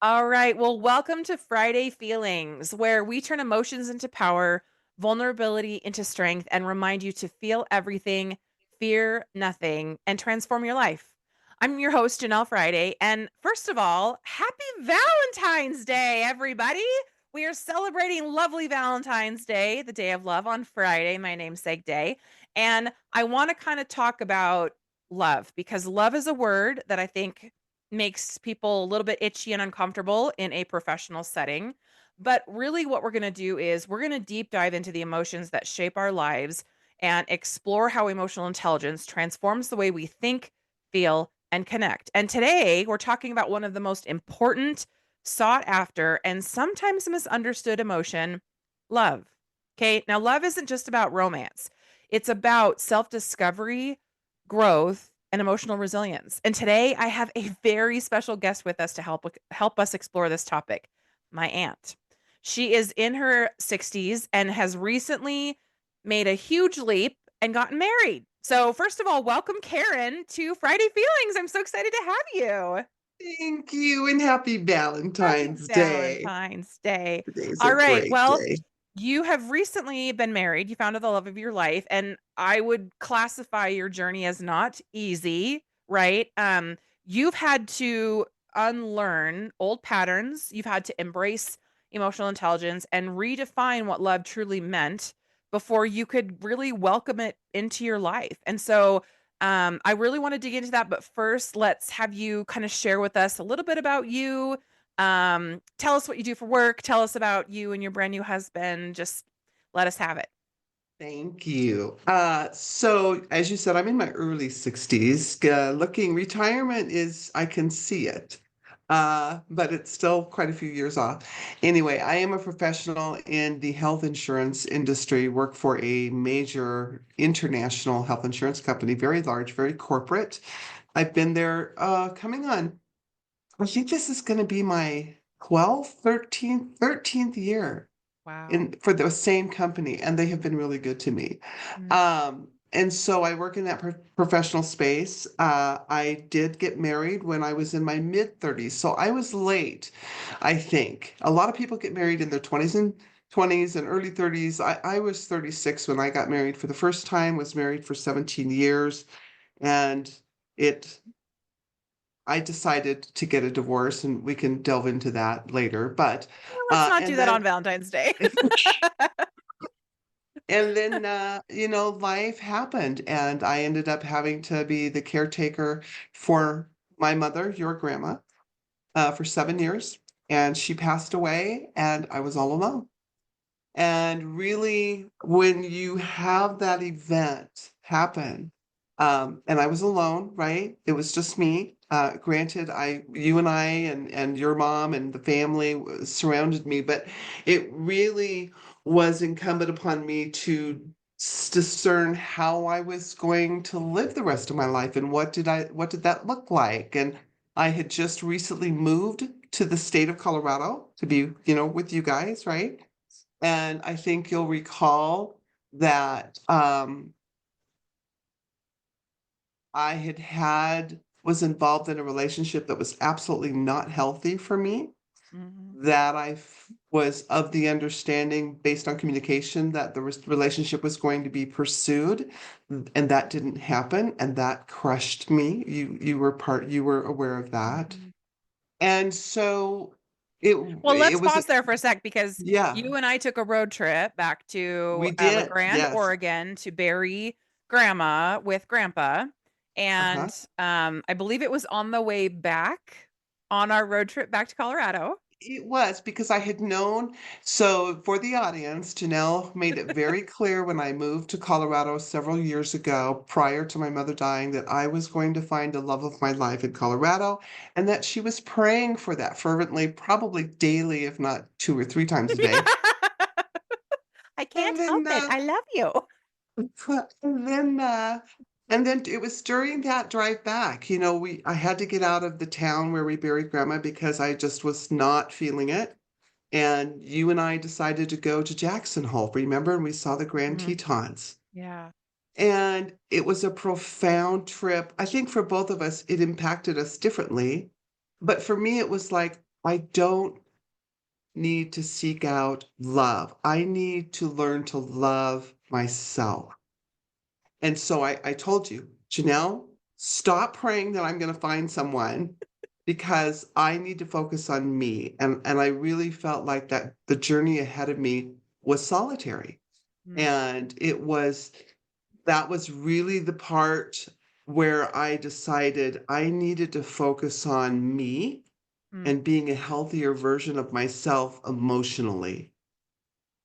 All right. Well, welcome to Friday Feelings, where we turn emotions into power, vulnerability into strength, and remind you to feel everything, fear nothing, and transform your life. I'm your host, Jenelle Friday. And first of all, happy Valentine's Day, everybody. We are celebrating lovely Valentine's Day, the day of love on Friday, my namesake day. And I want to kind of talk about love because love is a word that I think makes people a little bit itchy and uncomfortable in a professional setting. But really, what we're going to do is we're going to deep dive into the emotions that shape our lives and explore how emotional intelligence transforms the way we think, feel, and connect. And today, we're talking about one of the most important, sought after, and sometimes misunderstood emotion love. Okay. Now, love isn't just about romance, it's about self discovery, growth, and emotional resilience. And today I have a very special guest with us to help us explore this topic, my aunt. She is in her 60s and has recently made a huge leap and gotten married. So, first of all, welcome Karen to Friday Feelings. I'm so excited to have you. Thank you, and happy Happy Valentine's Day. Valentine's Day. Today's a All right. great Well, day. you have recently been married. You found the love of your life, and I would classify your journey as not easy, right? You've had to unlearn old patterns. You've had to embrace emotional intelligence and redefine what love truly meant before you could really welcome it into your life. And so, I really want to dig into that, but first, let's have you kind of share with us a little bit about you. Tell us what you do for work. Tell us about you and your brand new husband. Just let us have it. Thank you. So as you said, I'm in my early 60s. Looking retirement is I can see it. But it's still quite a few years off. Anyway, I am a professional in the health insurance industry, work for a major international health insurance company, very large, very corporate. I've been there coming on. I think this is going to be my 12th, 13th year Wow. in for the same company, and they have been really good to me. Mm. And so I work in that professional space. I did get married when I was in my mid 30s, so I was late, I think. A lot of people get married in their 20s and early 30s. I was 36 when I got married for the first time, was married for 17 years, and it I decided to get a divorce, and we can delve into that later. But Well, let's not do and that then on Valentine's Day. life happened, and I ended up having to be the caretaker for my mother, your grandma, for 7 years. And she passed away, and I was all alone. And really, when you have that event happen, and I was alone, right? It was just me. Granted, you and I and your mom and the family surrounded me, but it really was incumbent upon me to discern how I was going to live the rest of my life and what did that look like? And I had just recently moved to the state of Colorado to be, with you guys, right? And I think you'll recall that was involved in a relationship that was absolutely not healthy for me. Mhm. That was of the understanding based on communication that the relationship was going to be pursued, and that didn't happen, and that crushed me. You were aware of that. Mhm. And so it Well, it let's was pause there for a sec because yeah, you and I took a road trip back to we did. LeGrand, Yes. Oregon to bury grandma with grandpa. And Uh-huh. I believe it was on the way back on our road trip back to Colorado. It was because I had known. So, for the audience, Janelle made it very clear when I moved to Colorado several years ago, prior to my mother dying, that I was going to find the love of my life in Colorado and that she was praying for that fervently, probably daily, if not 2 or 3 times a day. I And can't help then, it. I love you. and then, it was during that drive back, I had to get out of the town where we buried grandma because I just was not feeling it. And you and I decided to go to Jackson Hole, remember? And we saw the Grand Mhm. Tetons. Yeah. And it was a profound trip. I think for both of us, it impacted us differently. But for me, it was like I don't need to seek out love. I need to learn to love myself. And so I told you, Janelle, stop praying that I'm going to find someone because I need to focus on me. And I really felt like that the journey ahead of me was solitary. Mm, And that was really the part where I decided I needed to focus on me mm. and being a healthier version of myself emotionally.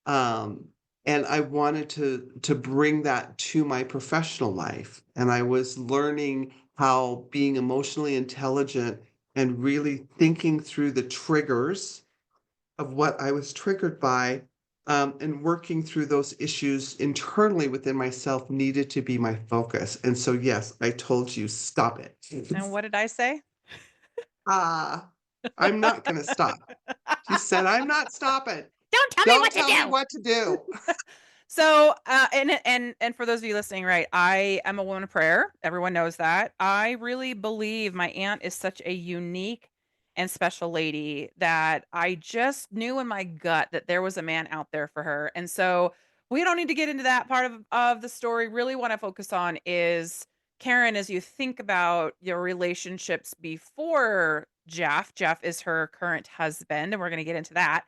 Um, and I wanted to bring that to my professional life. And I was learning how being emotionally intelligent and really thinking through the triggers of what I was triggered by, and working through those issues internally within myself needed to be my focus. And so, yes, I told you, stop it. And what did I say? Ah, I'm not going to stop. She said, I'm not stopping. Don't tell me Don't what to tell me do. what to do. So, and for those of you listening, right, I am a woman of prayer. Everyone knows that. I really believe my aunt is such a unique and special lady that I just knew in my gut that there was a man out there for her. And so we don't need to get into that part of the story. Really what I focus on is Karen, as you think about your relationships before Jeff. Jeff is her current husband, and we're going to get into that.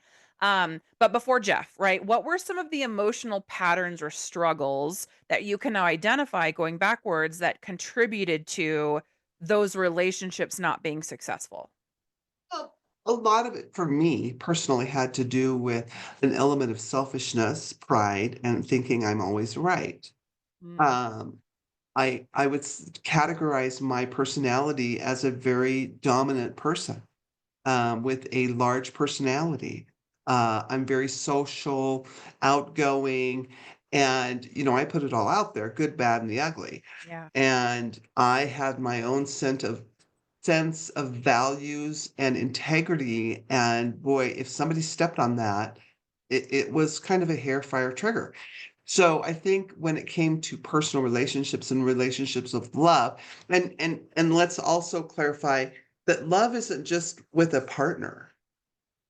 But before Jeff, right? What were some of the emotional patterns or struggles that you can now identify going backwards that contributed to those relationships not being successful? Well, a lot of it for me personally had to do with an element of selfishness, pride, and thinking I'm always right. Mm, Um, I would categorize my personality as a very dominant person, with a large personality. I'm very social, outgoing, and I put it all out there, good, bad, and the ugly. yeah, And I had my own sense of values and integrity. And boy, if somebody stepped on that, it was kind of a hair fire trigger. So I think when it came to personal relationships and relationships of love, and let's also clarify that love isn't just with a partner.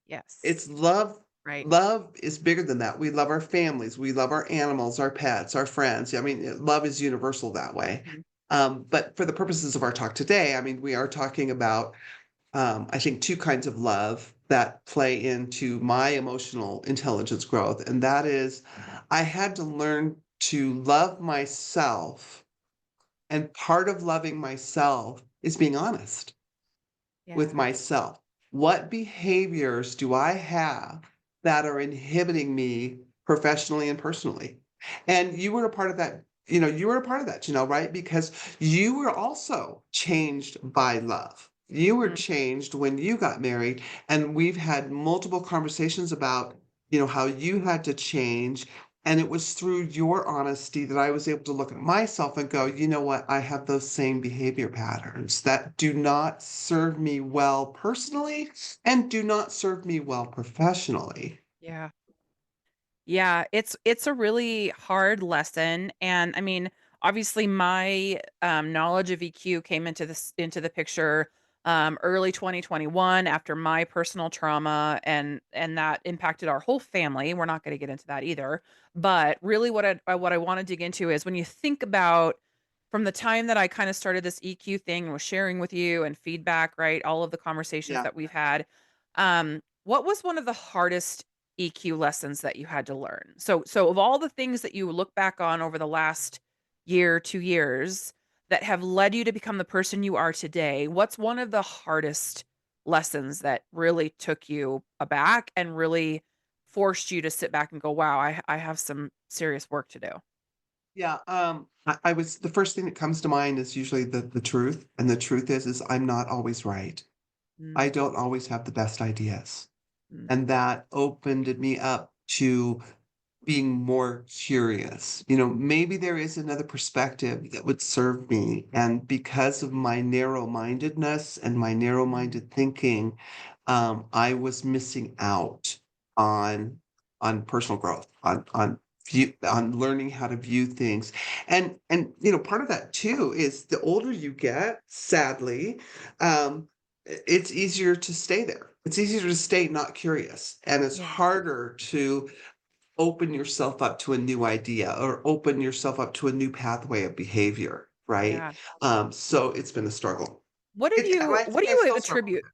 yes, It's love. right. Love is bigger than that. We love our families, we love our animals, our pets, our friends. I mean, love is universal that way. Mhm. But for the purposes of our talk today, I mean, we are talking about, I think, two kinds of love that play into my emotional intelligence growth. And that is, I had to learn to love myself. And part of loving myself is being honest with Yeah, myself. What behaviors do I have that are inhibiting me professionally and personally? And you were a part of that. You were a part of that, right? Because you were also changed by love. You were mm, changed when you got married. And we've had multiple conversations about, how you had to change. And it was through your honesty that I was able to look at myself and go, you know what? I have those same behavior patterns that do not serve me well personally and do not serve me well professionally. yeah. Yeah, it's a really hard lesson, and I mean, obviously, my knowledge of EQ came into the picture early 2021 after my personal trauma, and that impacted our whole family. We're not going to get into that either, but really, what I want to dig into is when you think about from the time that I kind of started this EQ thing and was sharing with you and feedback, right? All of the conversations Yeah. that we've had. What was one of the hardest EQ lessons that you had to learn? So of all the things that you look back on over the last year, 2 years that have led you to become the person you are today, what's one of the hardest lessons that really took you aback and really forced you to sit back and go, "Wow, I have some serious work to do." Yeah. I was the first thing that comes to mind is usually the truth. And the truth is I'm not always right. Mm, I don't always have the best ideas. mm, And that opened me up to being more curious. Maybe there is another perspective that would serve me. And because of my narrow mindedness and my narrow mm, minded thinking, I was missing out on personal growth, on learning how to view things. And part of that too is the older you get, sadly, um, it's easier to stay there. It's easier to stay not curious, and it's Yeah. harder to open yourself up to a new idea or open yourself up to a new pathway of behavior, right? Yeah. So it's been a struggle. What do And you I think I still struggle with it.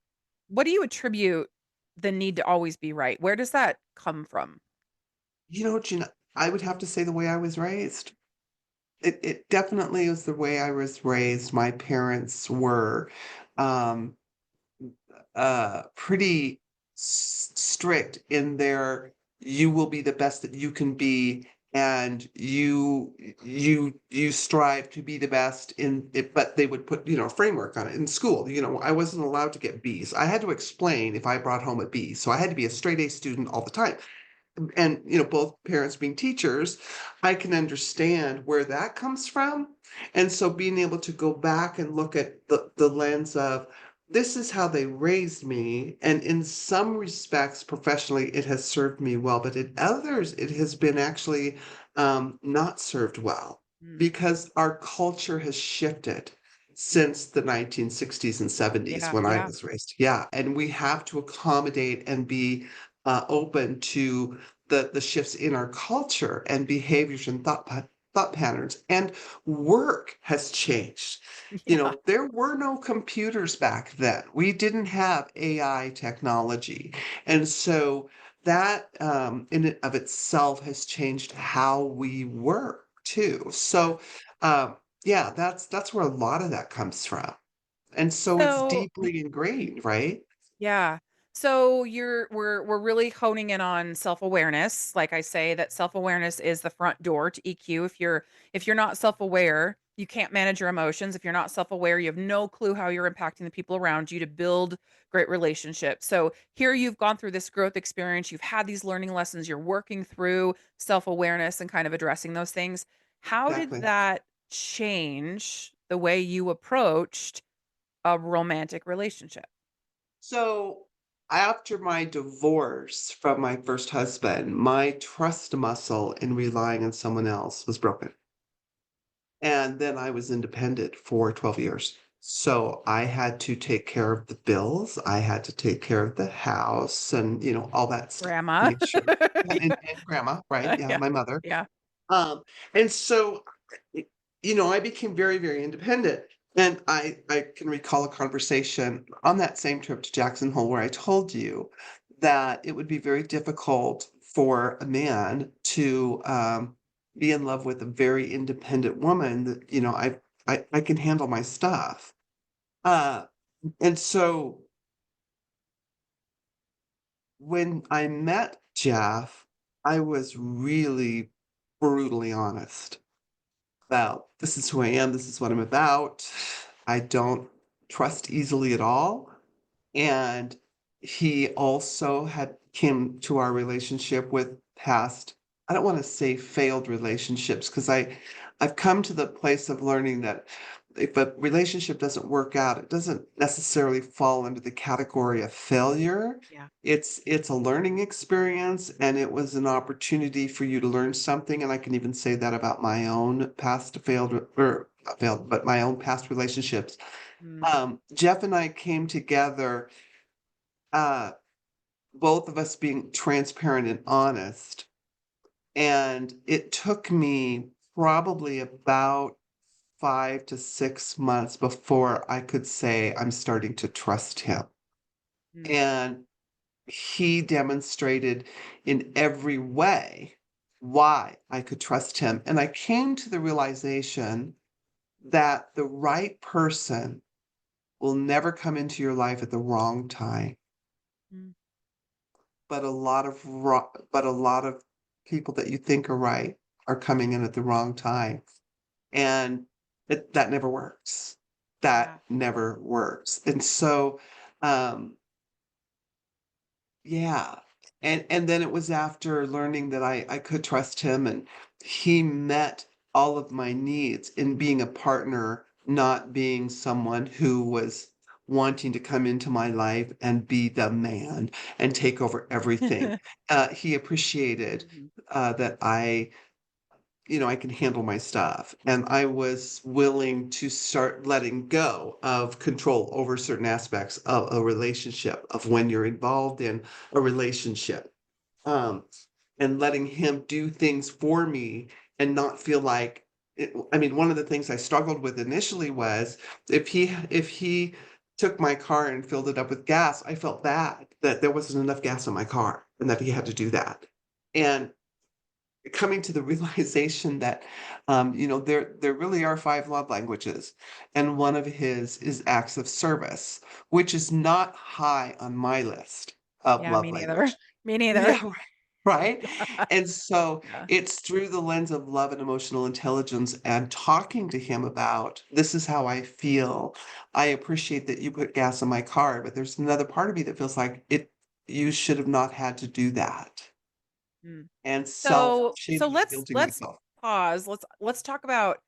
what do you attribute the need to always be right? Where does that come from? You know, Gina, I would have to say the way I was raised. It definitely is the way I was raised. My parents were, um, pretty strict in their you will be the best that you can be, and you strive to be the best in it, but they would put, a framework on it in school. I wasn't allowed to get B's. I had to explain if I brought home a B, so I had to be a straight A student all the time. And both parents being teachers, I can understand where that comes from. And so being able to go back and look at the lens of this is how they raised me, and in some respects professionally it has served me well, but in others it has been actually not served well, Mm. because our culture has shifted since the 1960s and 70s Yeah, when I yeah. was raised. Yeah, and we have to accommodate and be open to the shifts in our culture and behaviors and thought patterns. And work has changed. Yeah. There were no computers back then. We didn't have AI technology. And so that in and of itself has changed how we work too. Yeah. So yeah, that's where a lot of that comes from. And so it's So deeply ingrained, right? yeah. So we're really honing in on self-awareness. Like I say that self-awareness is the front door to EQ. If you're not self-aware, you can't manage your emotions. If you're not self-aware, you have no clue how you're impacting the people around you to build great relationships. So here you've gone through this growth experience, you've had these learning lessons, you're working through self-awareness and kind of addressing those things. How did Exactly. that change the way you approached a romantic relationship? So after my divorce from my first husband, my trust muscle in relying on someone else was broken. And then I was independent for 12 years. So I had to take care of the bills. I had to take care of the house and, all that stuff. Grandma. Make sure. Yeah, Yeah. and grandma, right? Yeah, Yeah. my mother. Yeah. Um, and so, y I became very, very independent, and I can recall a conversation on that same trip to Jackson Hole where I told you that it would be very difficult for a man to, be in love with a very independent woman that, I can handle my stuff. Uh, and so when I met Jeff, I was really brutally honest about this is who I am, this is what I'm about. I don't trust easily at all. And he also had came to our relationship with past, I don't want to say failed relationships, because I've come to the place of learning that if a relationship doesn't work out, it doesn't necessarily fall under the category of failure. Yeah. It's a learning experience, and it was an opportunity for you to learn something. And I can even say that about my own past failed or not failed, but my own past relationships. Mm, Jeff and I came together, uh, both of us being transparent and honest. And it took me probably about 5 to 6 months before I could say I'm starting to trust him. mm, And he demonstrated in every way why I could trust him. And I came to the realization that the right person will never come into your life at the wrong time. mm. But a lot of people that you think are right are coming in at the wrong time, and that never works. That Yeah. never works. And so, um, yeah. And then it was after learning that I could trust him, and he met all of my needs in being a partner, not being someone who was wanting to come into my life and be the man and take over everything. He appreciated Mhm. that I I can handle my stuff. And I was willing to start letting go of control over certain aspects of a relationship, of when you're involved in a relationship. Um, and letting him do things for me and not feel like I mean, one of the things I struggled with initially was if he took my car and filled it up with gas, I felt bad that there wasn't enough gas in my car and that he had to do that. And coming to the realization that there really are five love languages, and one of his is acts of service, which is not high on my list of Yeah, love me neither. language. Me neither. Yeah, right. And so Yeah. it's through the lens of love and emotional intelligence and talking to him about, this is how I feel. I appreciate that you put gas in my car, but there's another part of me that feels like you should have not had to do that. Mm. And So self-shaming and guilting let's myself. pause. Let's talk about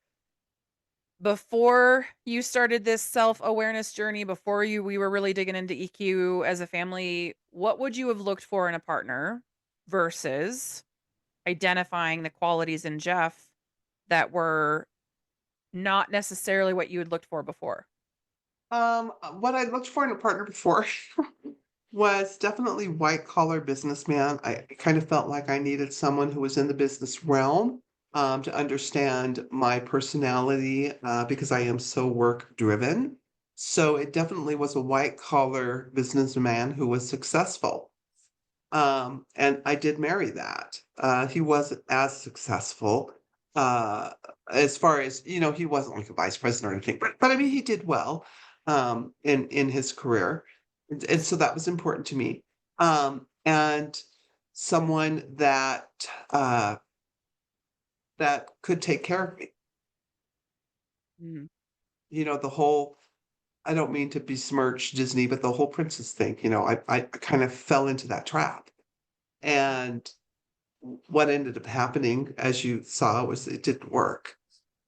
before you started this self-awareness journey, before we were really digging into EQ as a family, what would you have looked for in a partner versus identifying the qualities in Jeff that were not necessarily what you had looked for before? What I looked for in a partner before was definitely white collar businessman. I kind of felt like I needed someone who was in the business realm to understand my personality because I am so work driven. So it definitely was a white collar businessman who was successful. And I did marry that. He wasn't as successful uh, as far as, he wasn't like a vice president or anything, but I mean, he did well in his career. And so that was important to me. And someone uh, that could take care of me. Mhm. The whole, I don't mean to besmirch Disney, but the whole princess thing, I kind of fell into that trap. And what ended up happening, as you saw, was it didn't work.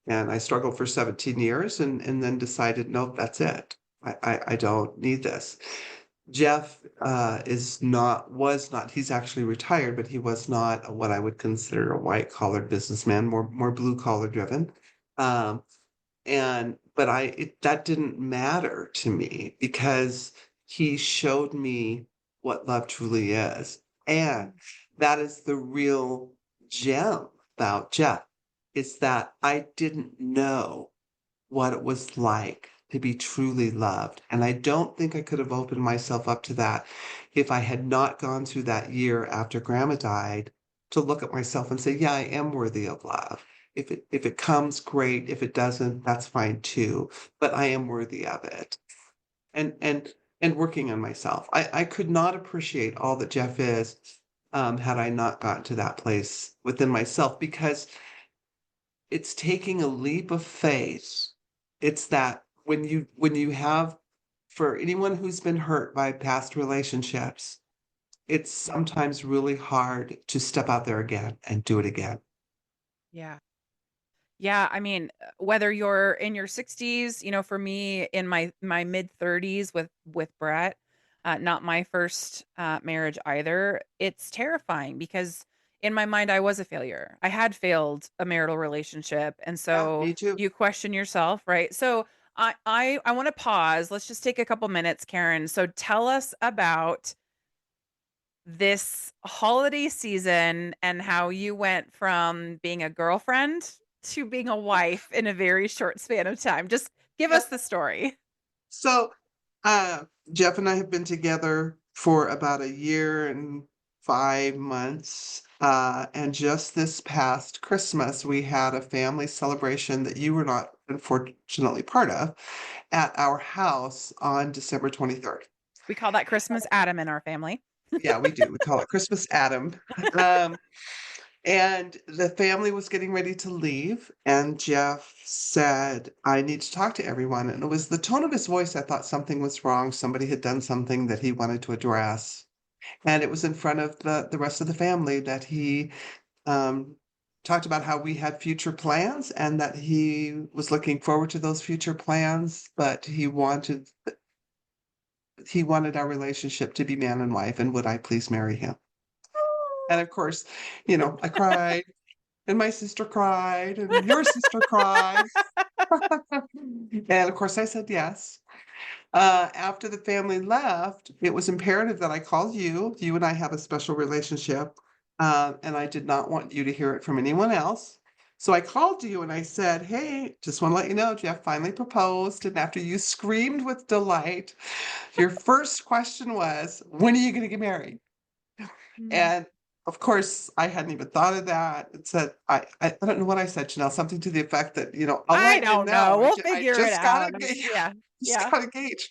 And I struggled for 17 years and then decided, nope, that's it. I don't need this. Jeff was not, he's actually retired, but he was not what I would consider a white collar businessman, more blue collar driven. Um, but that didn't matter to me because he showed me what love truly is. And that is the real gem about Jeff, is that I didn't know what it was like to be truly loved. And I don't think I could have opened myself up to that if I had not gone through that year after grandma died to look at myself and say, yeah, I am worthy of love. If it comes, great. If it doesn't, that's fine too. But I am worthy of it. And and working on myself. I could not appreciate all that Jeff is had I not gotten to that place within myself because it's taking a leap of faith. It's that when you have, for anyone who's been hurt by past relationships, it's sometimes really hard to step out there again and do it again. Yeah. Yeah, I mean, whether you're in your 60s, for me in my mid 30s with Brett, not my first marriage either. It's terrifying because in my mind I was a failure. I had failed a marital relationship, and Yeah, so me too. you question yourself, right? So I want to pause. Let's just take a couple minutes, Karen. So tell us about this holiday season and how you went from being a girlfriend to being a wife in a very short span of time. Just give Yeah. us the story. So uh Jeff and I have been together for about a year and 5 months. And just this past Christmas, we had a family celebration that you were not unfortunately part of at our house on December 23rd. We call that Christmas Adam in our family. Yeah, we do. We call it Christmas Adam. Um, and the family was getting ready to leave, and Jeff said, I need to talk to everyone. And it was the tone of his voice. I thought something was wrong. Somebody had done something that he wanted to address. And it was in front of the rest of the family that he um, talked about how we had future plans and that he was looking forward to those future plans, but he wanted our relationship to be man and wife, and would I please marry him? And of course, I cried. and my sister cried, and your sister cried. And of course, I said yes. After the family left, it was imperative that I called you. You and I have a special relationship, and I did not want you to hear it from anyone else. So I called you and I said, "Hey, just want to let you know Jeff finally proposed." And after you screamed with delight, your first question was, "When are you going to get married?" Mm. And of course, I hadn't even thought of that. It said, I don't know what I said, Janelle, something to the effect that, I'll I let you don't know. know. We'll I figure it just got out. engaged. Yeah. Just Yeah. got engaged.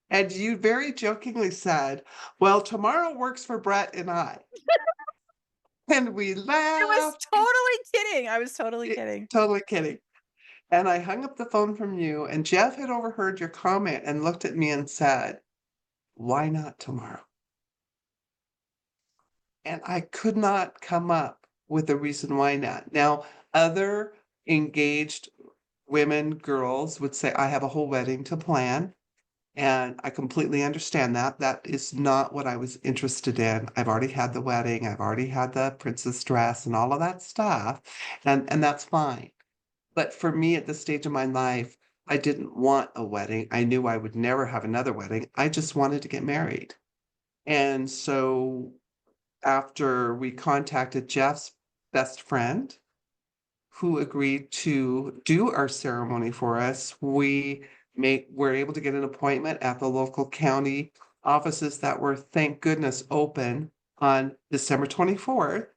And you very jokingly said, "Well, tomorrow works for Brett and I." And we I was laughed. totally kidding. I was totally It kidding. Totally kidding. And I hung up the phone from you, and Jeff had overheard your comment and looked at me and said, "Why not tomorrow?" And I could not come up with a reason why not. Now, other engaged women, girls would say, "I have a whole wedding to plan." And I completely understand that. That is not what I was interested in. I've already had the wedding, I've already had the princess dress and all of that stuff, and that's fine. But for me at this stage of my life, I didn't want a wedding. I knew I would never have another wedding. I just wanted to get married. And so after we contacted Jeff's best friend, who agreed to do our ceremony for us, were able to get an appointment at the local county offices that were, thank goodness, open on December 24th,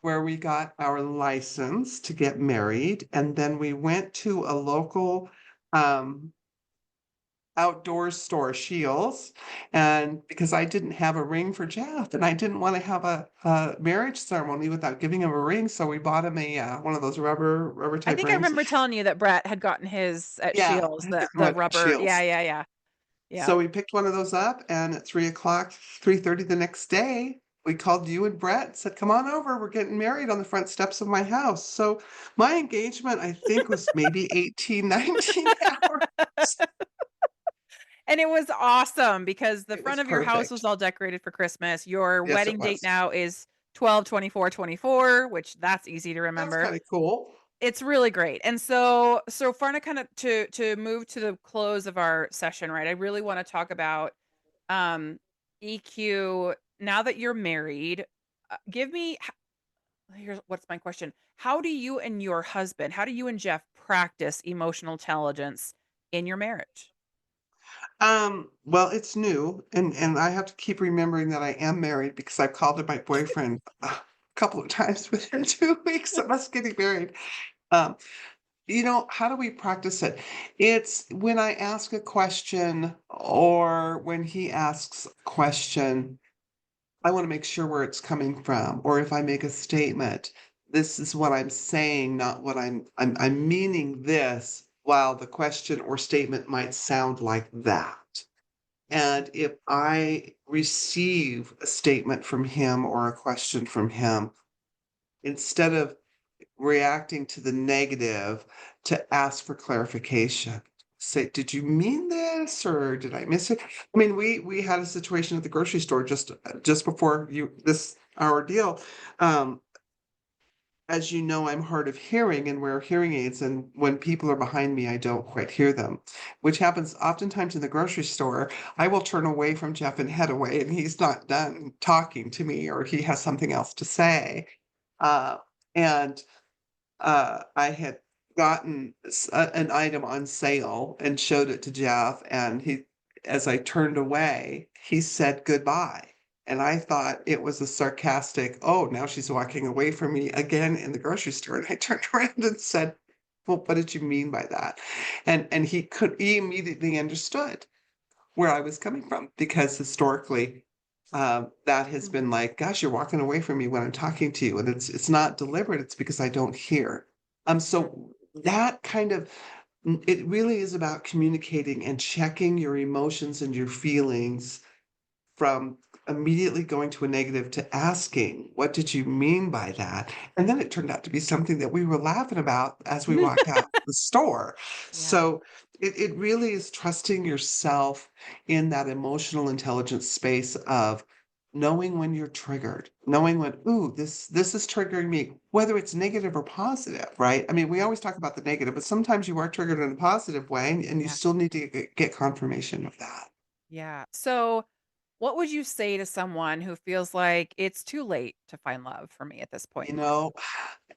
where we got our license to get married. And then we went to a local um, outdoor store, Shields, and because I didn't have a ring for Jeff, and I didn't want to have a marriage ceremony without giving him a ring, so we bought him a one of those rubber I type think I rings. remember telling you that Brett had gotten his at Yeah, Shields, I had gotten the one at rubber. Yeah, Shields. yeah, yeah. So Yep. we picked one of those up, and at 3 o'clock, 3:30 the next day, we called you and Brett and said, "Come on over. We're getting married on the front steps of my house." So my engagement, I think, was maybe 18, 19 hours. And it was awesome because the It was front of your house was perfect. all decorated for Christmas. Your Yes, it wedding date was. now is 12/24/24, which that's easy to That was remember. kinda cool. It's really great. And so far to kind of to move to the close of our session, right? I really want to talk about um EQ now that you're married. Give me here's what's my question. How do you and Jeff practice emotional intelligence in your marriage? Well, it's new, and I have to keep remembering that I am married because I've called him my boyfriend a couple of times within 2 weeks of us getting married. Um, how do we practice it? It's when I ask a question or when he asks a question, I wanna make sure where it's coming from, or if I make a statement, this is what I'm saying, not what I'm meaning this, while the question or statement might sound like that. And if I receive a statement from him or a question from him, instead of reacting to the negative, to ask for clarification. Say, "Did you mean this or did I miss it?" I mean, we had a situation at the grocery store just before you this our deal. Um, as you know, I'm hard of hearing and wear hearing aids, and when people are behind me, I don't quite hear them, which happens oftentimes in the grocery store. I will turn away from Jeff and head away, and he's not done talking to me, or he has something else to say. Uh, and I had gotten an item on sale and showed it to Jeff, and as I turned away, he said goodbye. And I thought it was a sarcastic, "Oh, now she's walking away from me again in the grocery store." And I turned around and said, "Well, what did you mean by that?" And he immediately understood where I was coming from because historically, that has been like, "Gosh, you're walking away from me when I'm talking to you," and it's not deliberate, it's because I don't hear. So that kind of it really is about communicating and checking your emotions and your feelings from immediately going to a negative to asking, "What did you mean by that?" And then it turned out to be something that we were laughing about as we walked out the store. Yeah. So it really is trusting yourself in that emotional intelligence space of knowing when you're triggered, knowing when, "Ooh, this is triggering me," whether it's negative or positive, right? I mean, we Yeah. always talk about the negative, but sometimes you are triggered in a positive way, and you Yeah. still need to get confirmation of that. Yeah. So, what would you say to someone who feels like it's too late to find love for me at this point You in life? know,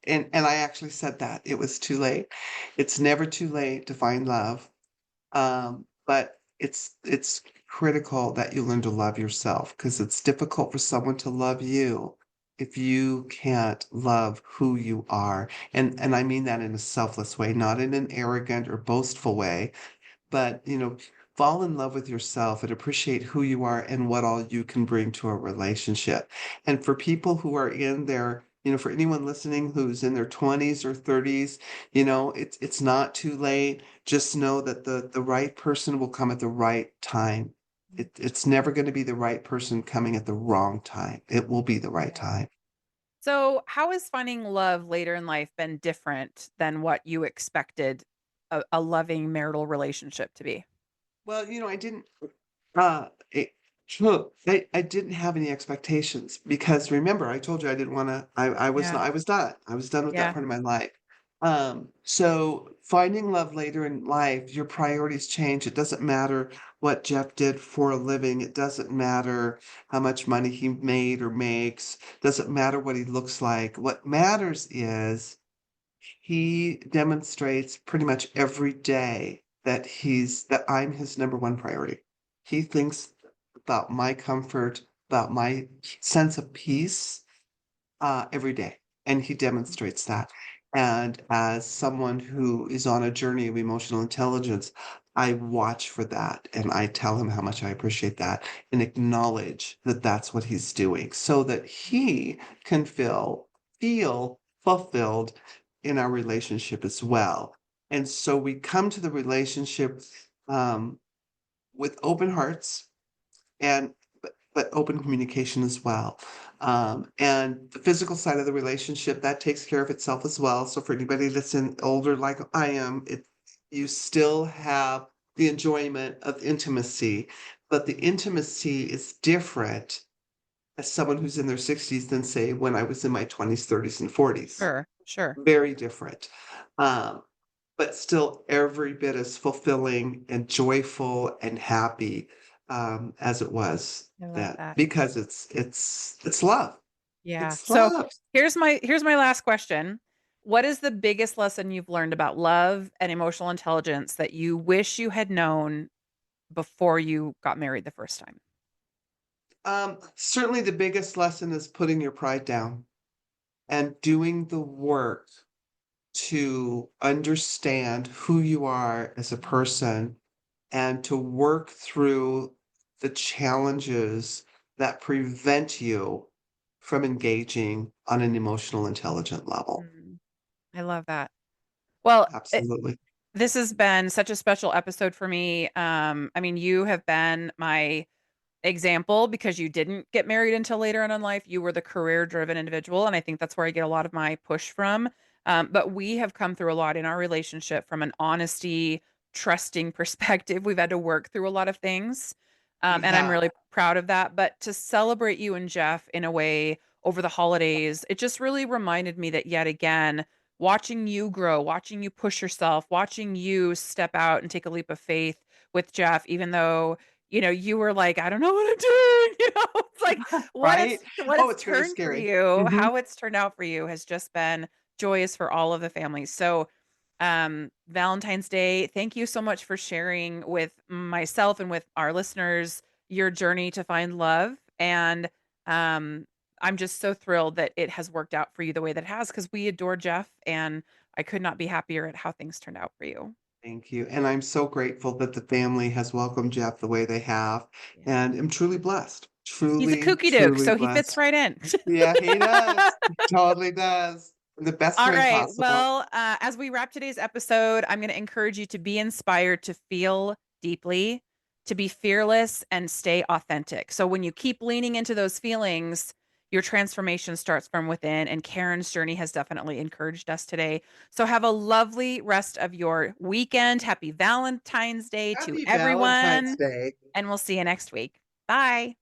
and I actually said that, it was too late. It's never too late to find love. But it's critical that you learn to love yourself because it's difficult for someone to love you if you can't love who you are. And I mean that in a selfless way, not in an arrogant or boastful way, but, fall in love with yourself and appreciate who you are and what all you can bring to a relationship. And for people who are in their for anyone listening who's in their 20s or 30s, it's not too late. Just know that the right person will come at the right time. It's never going to be the right person coming at the wrong time. It will be the right Yeah. time. So, how has finding love later in life been different than what you expected a loving marital relationship to be? Well, I didn't it sure, I didn't have any expectations because remember, I told you I didn't wanna I was Yeah. not I was done. I was done with that Yeah. part of my life. So finding love later in life, your priorities change. It doesn't matter what Jeff did for a living. It doesn't matter how much money he made or makes. Doesn't matter what he looks like. What matters is he demonstrates pretty much every day that I'm his number one priority. He thinks about my comfort, about my sense of peace, every day, and he demonstrates that. And as someone who is on a journey of emotional intelligence, I watch for that, and I tell him how much I appreciate that and acknowledge that that's what he's doing so that he can feel fulfilled in our relationship as well. And so we come to the relationship, um, with open hearts and but open communication as well. And the physical side of the relationship, that takes care of itself as well. So for anybody that's older like I am, you still have the enjoyment of intimacy, but the intimacy is different as someone who's in their 60s than say when I was in my 20s, 30s, and 40s. Sure. Sure. Very different. Um, but still every bit as fulfilling and joyful and happy, as it was I love then, that. because it's love. Yeah. It's So, love. here's my last question. What is the biggest lesson you've learned about love and emotional intelligence that you wish you had known before you got married the first time? Certainly the biggest lesson is putting your pride down and doing the work to understand who you are as a person and to work through the challenges that prevent you from engaging on an emotional intelligent level. Mm, I love that. Well, Absolutely. this has been such a special episode for me. I mean, you have been my example because you didn't get married until later on in life. You were the career-driven individual, and I think that's where I get a lot of my push from. But we have come through a lot in our relationship from an honesty, trusting perspective. We've had to work through a lot of things, We and I'm have. really proud of that. But to celebrate you and Jeff in a way over the holidays, it just really reminded me that yet again, watching you grow, watching you push yourself, watching you step out and take a leap of faith with Jeff, even though you were like, "I don't know what I'm doing," It's like Right? what Oh, it's it's very turned for scary. you, Mhm. how it's turned out for you has just been joyous for all of the families. So, Valentine's Day, thank you so much for sharing with myself and with our listeners your journey to find love, and, um, I'm just so thrilled that it has worked out for you the way that it has because we adore Jeff, and I could not be happier at how things turned out for you. Thank you, and I'm so grateful that the family has welcomed Jeff the way they have, Yeah. and am truly blessed. He's a Truly, kooky duke, truly so he fits blessed. right in. Yeah, he does. He totally does. In the best All way right. possible. Well, as we wrap today's episode, I'm going to encourage you to be inspired to feel deeply, to be fearless, and stay authentic. So when you keep leaning into those feelings, your transformation starts from within. And Karen's journey has definitely encouraged us today. So have a lovely rest of your weekend. Happy Valentine's Day to Happy Valentine's everyone. Day. And we'll see you next week. Bye.